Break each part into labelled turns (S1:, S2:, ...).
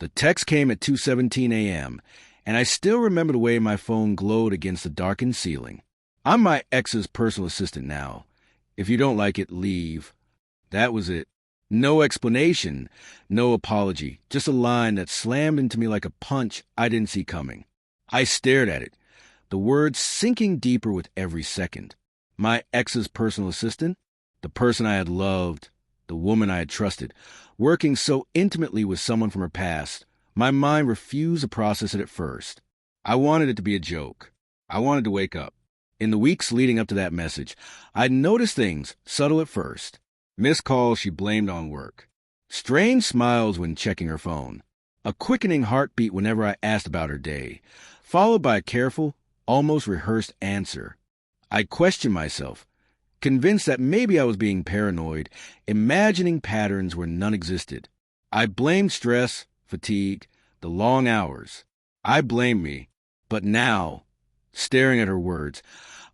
S1: The text came at 2:17 a.m., and I still remember the way my phone glowed against the darkened ceiling. I'm my ex's personal assistant now. If you don't like it, leave. That was it. No explanation, no apology, just a line that slammed into me like a punch I didn't see coming. I stared at it, the words sinking deeper with every second. My ex's personal assistant, the person I had loved, the woman I had trusted, working so intimately with someone from her past, my mind refused to process it at first. I wanted it to be a joke. I wanted to wake up. In the weeks leading up to that message, I'd noticed things, subtle at first. Missed calls she blamed on work. Strange smiles when checking her phone. A quickening heartbeat whenever I asked about her day, followed by a careful, almost rehearsed answer. I questioned myself, convinced that maybe I was being paranoid, imagining patterns where none existed. I blamed stress, fatigue, the long hours. I blamed me. But now, staring at her words,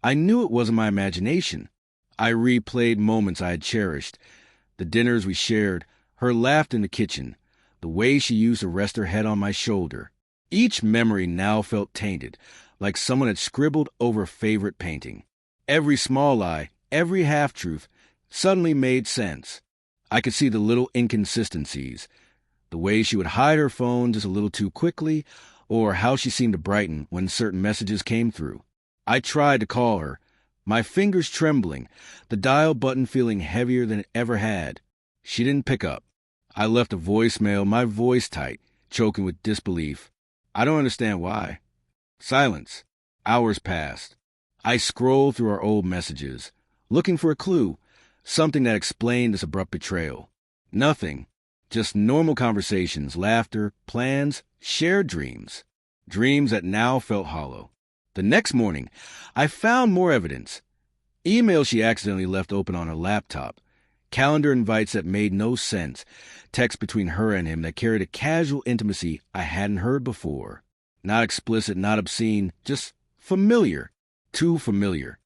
S1: I knew it wasn't my imagination. I replayed moments I had cherished, the dinners we shared, her laughter in the kitchen, the way she used to rest her head on my shoulder. Each memory now felt tainted, like someone had scribbled over a favorite painting. Every small lie, every half-truth, suddenly made sense. I could see the little inconsistencies, the way she would hide her phone just a little too quickly, or how she seemed to brighten when certain messages came through. I tried to call her, my fingers trembling, the dial button feeling heavier than it ever had. She didn't pick up. I left a voicemail, my voice tight, choking with disbelief. I don't understand why. Silence. Hours passed. I scrolled through our old messages, looking for a clue, something that explained this abrupt betrayal. Nothing. Just normal conversations, laughter, plans, shared dreams. Dreams that now felt hollow. The next morning, I found more evidence. Emails she accidentally left open on her laptop. Calendar invites that made no sense. Texts between her and him that carried a casual intimacy I hadn't heard before. Not explicit, not obscene, just familiar. Too familiar.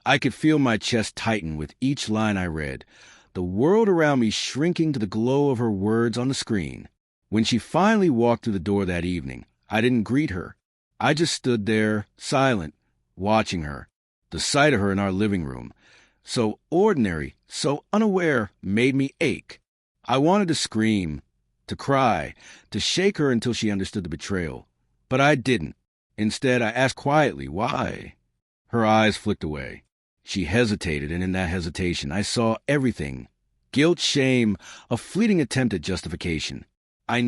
S1: I could feel my chest tighten with each line I read, the world around me shrinking to the glow of her words on the screen. When she finally walked through the door that evening, I didn't greet her. I just stood there, silent, watching her. The sight of her in our living room, so ordinary, so unaware, made me ache. I wanted to scream, to cry, to shake her until she understood the betrayal. But I didn't. Instead, I asked quietly, why? Her eyes flicked away. She hesitated, and in that hesitation, I saw everything. Guilt, shame, a fleeting attempt at justification. I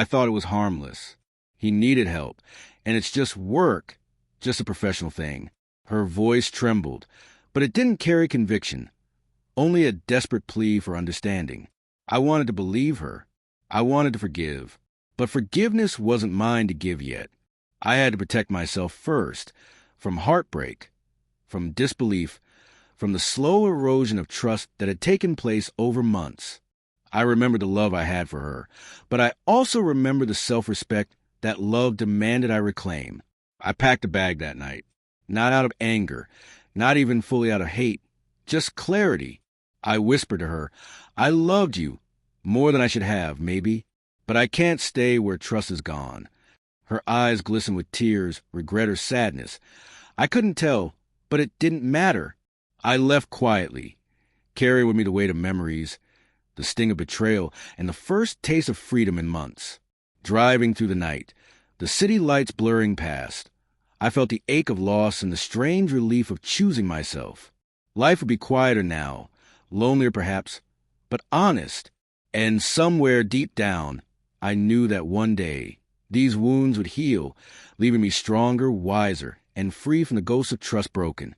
S1: thought it was harmless. He needed help, and it's just work, just a professional thing. Her voice trembled, but it didn't carry conviction, only a desperate plea for understanding. I wanted to believe her. I wanted to forgive. But forgiveness wasn't mine to give yet. I had to protect myself first, from heartbreak, from disbelief, from the slow erosion of trust that had taken place over months. I remembered the love I had for her, but I also remembered the self-respect that love demanded I reclaim. I packed a bag that night, not out of anger, not even fully out of hate, just clarity. I whispered to her, I loved you, more than I should have, maybe, but I can't stay where trust is gone. Her eyes glistened with tears, regret or sadness. I couldn't tell, but it didn't matter. I left quietly, carrying with me the weight of memories, the sting of betrayal, and the first taste of freedom in months. Driving through the night, the city lights blurring past, I felt the ache of loss and the strange relief of choosing myself. Life would be quieter now, lonelier perhaps, but honest. And somewhere deep down, I knew that one day, these wounds would heal, leaving me stronger, wiser, and free from the ghosts of trust broken.